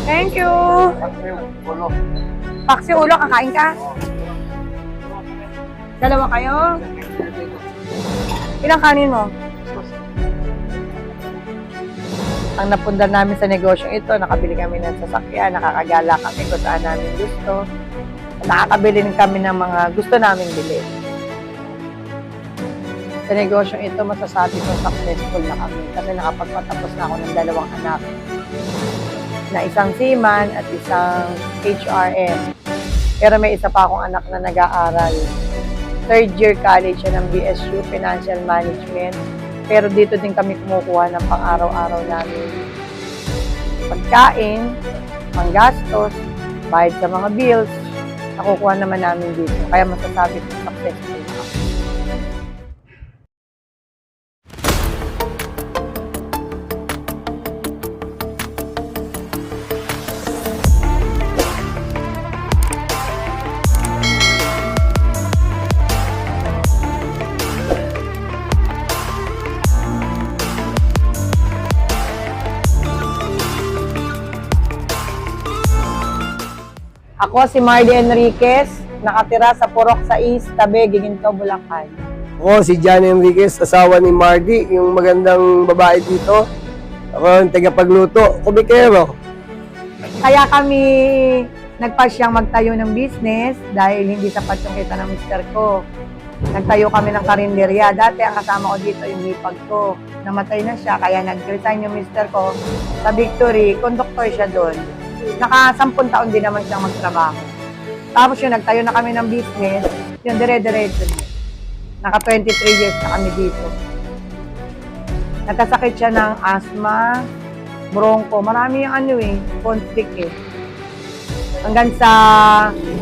Thank you. Paksi ulo, kakain ka? Dalawa kayo? Ilang kanin mo? Ang napundan namin sa negosyong ito, nakabili kami ng sasakyan, nakakagala kami kung saan namin gusto. Nakakabili din kami ng mga gusto namin bilhin. Sa negosyong ito, masasabi ko successful na kami kasi nakapagpatapos na ako ng 2 anak. Na isang seaman at isang HRM. Pero may isa pa akong anak na nag-aaral. 3rd year college siya ng BSU, Financial Management. Pero dito din kami kumukuha ng pang-araw-araw namin. Pagkain, panggastos, bayad sa mga bills, nakukuha naman namin dito. Kaya masasabi ko successful na kami. Ako si Mardy Enriquez, nakatira sa Purok 6, Tabe, Giginto, Bulacan. Ako si Johnny Enriquez, asawa ni Mardy, yung magandang babae dito. Ako ang tagapagluto, kumikero. Kaya kami nagpasyang magtayo ng business dahil hindi sapat yung kita ng mister ko. Nagtayo kami ng karinderya. Dati ang kasama ko dito yung hipag ko. Namatay na siya, kaya nag-resign yung mister ko sa Victory. Conductor siya doon. Naka-10 taon din naman siyang magtrabaho. Tapos yun, nagtayo na kami ng business. Yun, dire-diretso. Naka 23 years na kami dito. Nagkasakit siya ng asthma, bronco. Marami yung conflict eh. Hanggang sa,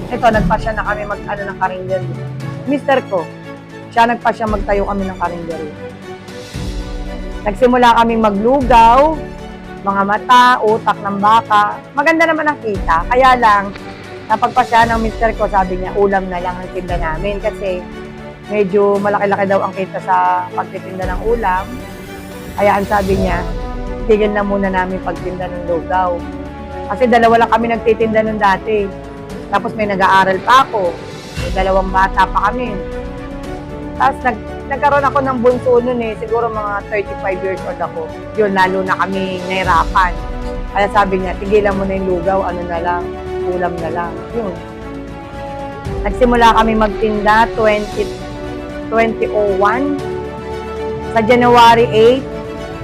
ito, nagpasya na kami ng karinderya. Mister ko, siya nagpasya magtayo kami ng karinderya. Nagsimula kaming maglugaw, mga mata, utak ng baka. Maganda naman ang kita. Kaya lang, napagpasya ng mister ko, sabi niya, ulam na lang ang tinda namin. Kasi medyo malaki-laki daw ang kita sa pagtitinda ng ulam. Kaya ang sabi niya, tigil na muna namin pagtinda ng lugaw. Kasi 2 lang kami nagtitinda nun dati. Tapos may nag-aaral pa ako. May 2 bata pa kami. Tapos nagkaroon ako ng bunso nun eh. Siguro mga 35 years old ako. Yun, lalo na kami nahirapan. Kaya sabi niya, tigilan mo na yung lugaw, ano na lang, ulam na lang. Yun. Nagsimula kami magtinda 2001. Sa January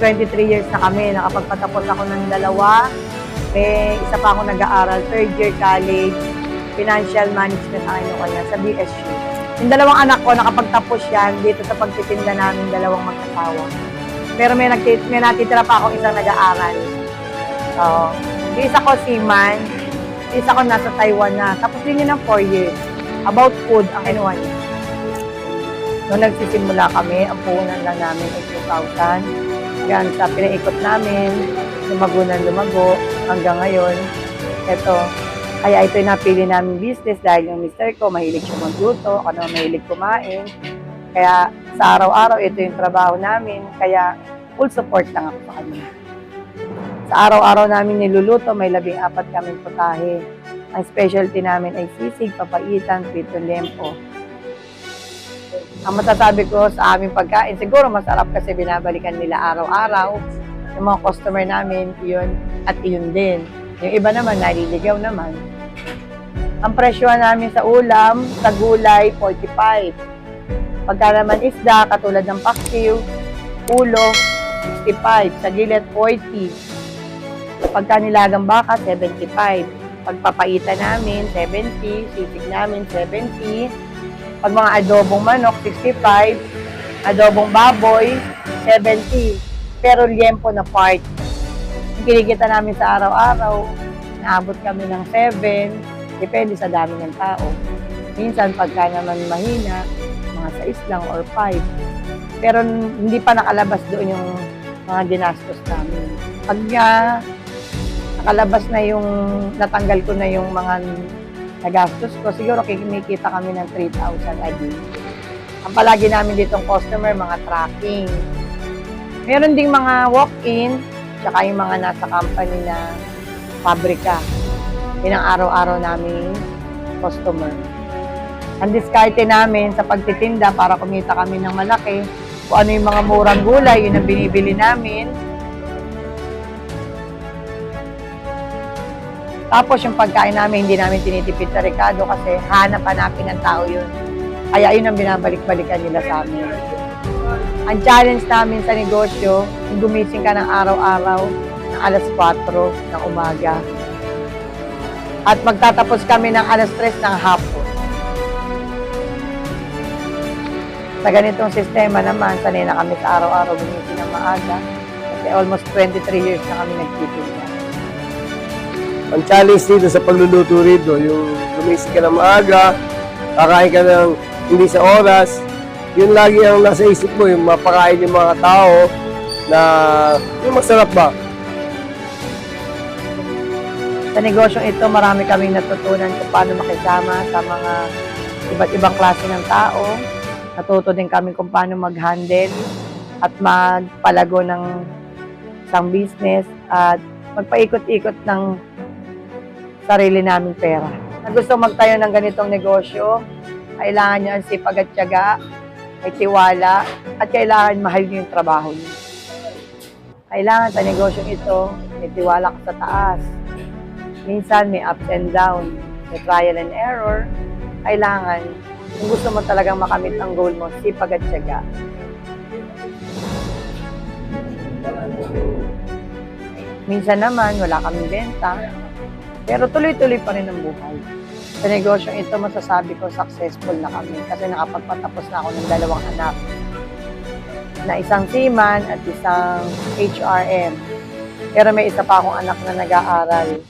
8, 23 years na kami. Nakapagpatapos ako ng 2. May isa pa ako nag-aaral, 3rd year college, Financial Management ang ano kanya, sa BSU. Yung 2 anak ko, nakapagtapos yan dito sa pagtitinda namin, 2 mag-asawa. Pero may natitira pa akong isang nag-aaral. So, yung isa ko seaman, yung isa ko nasa Taiwan na. Tapos din yun ng 4 years. About food ang kinuha niya. Nung nagsisimula kami, ang puhunan lang namin ay 2,000. Yan, sa pinaikot namin, lumago hanggang ngayon. Ito, kaya ito yung napili namin business dahil yung mister ko, mahilig siya magluto, ako naman mahilig kumain. Kaya sa araw-araw, ito yung trabaho namin. Kaya full support lang ako sa kanya. Sa araw-araw namin niluluto, may 14 kaming putahe. Ang specialty namin ay sisig, papaitan, prito, lempo. Ang masasabi ko sa aming pagkain, siguro masarap kasi binabalikan nila araw-araw. Yung mga customer namin, yun at yun din. Yung iba naman, naliligaw naman. Ang presyo namin sa ulam, sa gulay, 45. Pagka naman isda, katulad ng paksiw, ulo, 65. Sa gilid, 40. Pagka nilagang baka, 75. Pagpapaitan namin, 70. Sisig namin, 70. Pag mga adobong manok, 65. Adobong baboy, 70. Pero liempo na part. Yung kinikita namin sa araw-araw, naabot kami ng 7. Depende sa dami ng tao. Minsan, pagka naman mahina, mga 6 lang or 5. Pero hindi pa nakalabas doon yung mga ginastos namin. Pag nakalabas na yung, natanggal ko na yung mga nagastos ko, siguro kumikita kami ng 3,000 a day. Ang palagi namin ditong customer, mga tracking. Meron ding mga walk-in, tsaka yung mga nasa company na pabrika. Yun ang araw-araw naming customer. Ang diskarte namin sa pagtitinda para kumita kami ng malaki, kung ano yung mga murang gulay, yun ang binibili namin. Tapos yung pagkain namin, hindi namin tinitipid sa rekado kasi hanap-hanapin ng tao yun. Kaya yun ang binabalik-balikan nila sa amin. Ang challenge namin sa negosyo, kung gumising ka ng araw-araw ng alas 4 ng umaga. At magtatapos kami ng alas 3 ng hapon. Sa ganitong sistema naman, sanay na kami sa araw-araw gumising ng maaga. Kasi almost 23 years na kami nagtitinda. Ang challenge dito sa pagluluto rito, yung gumising ka ng maaga, kakain ka ng hindi sa oras, yun lagi ang nasa isip mo, yung mapakain yung mga tao na yung masarap ba? Sa negosyong ito, marami kaming natutunan kung paano makisama sa mga iba't ibang klase ng tao. Natuto din kami kung paano mag-handle at magpalago ng isang business at magpaikot-ikot ng sarili naming pera. Na gusto magtayo ng ganitong negosyo, kailangan nyo ang sipag at tiyaga, may tiwala, at kailangan mahal nyo yung trabaho nyo. Kailangan sa negosyong ito, may tiwala ka sa taas. Minsan may ups and downs, may trial and error. Kailangan, kung gusto mo talagang makamit ang goal mo, sipag at tiyaga. Minsan naman, wala kaming benta, pero tuloy-tuloy pa rin ang buhay. Sa negosyong ito, masasabi ko successful na kami kasi nakapagpatapos na ako ng 2 anak. Na isang seaman at isang HRM. Pero may isa pa akong anak na nag-aaral.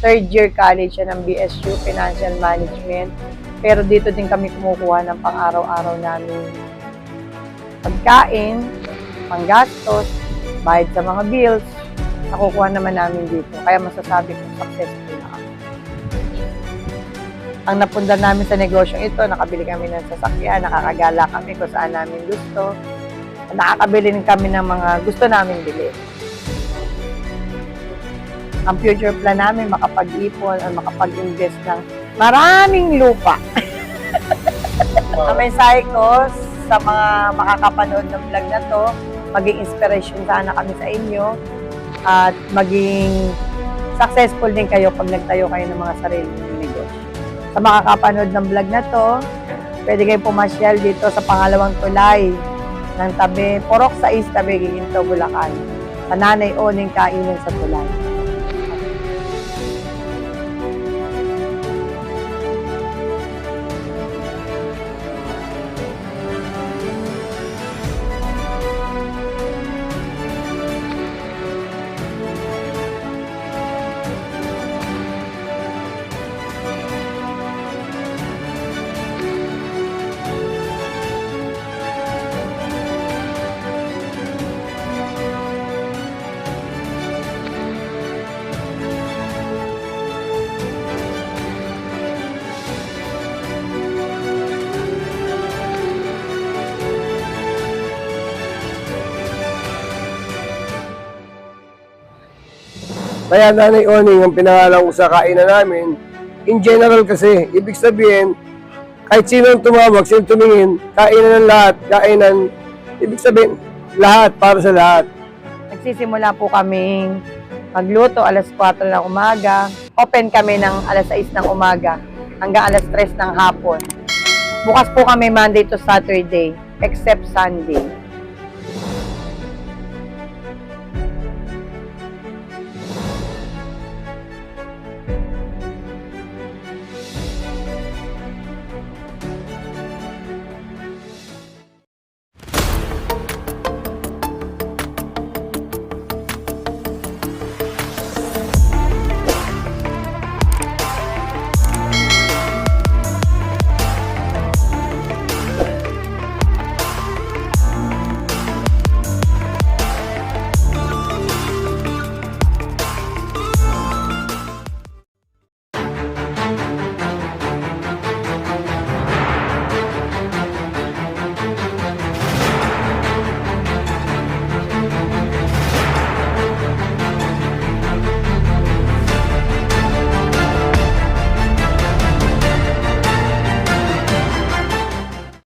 3rd year college siya ng BSU, Financial Management. Pero dito din kami kumukuha ng pang-araw-araw namin pagkain, panggastos, bayad sa mga bills. Nakukuha naman namin dito. Kaya masasabi ko successful na kami. Ang napundar namin sa negosyong ito, nakabili kami ng sasakyan, nakakagala kami kung saan namin gusto. Nakakabili din kami ng mga gusto namin bilhin. Ang future plan namin, makapag-ipon at makapag-invest ng maraming lupa. Ang mensahe ko sa mga makakapanood ng vlog na to, maging inspiration sana kami sa inyo at maging successful din kayo pag nagtayo kayo ng mga sarili ng negosyo. Sa makakapanood ng vlog na to, pwede kayo pumasyal dito sa pangalawang tulay ng tabi, Porok 6, tabi Giginto, Bulacan. Sa Nanay Oning Kainan sa Tulay. Kaya Nanay Oning ang pinangalan ko sa kainan namin, in general kasi, ibig sabihin, kahit sino ang tumawag, sino tumingin, kainan ng lahat, kainan, ibig sabihin, lahat, para sa lahat. Nagsisimula po kaming magluto alas 4 ng umaga. Open kami ng alas 6 ng umaga hanggang alas 3 ng hapon. Bukas po kami Monday to Saturday, except Sunday.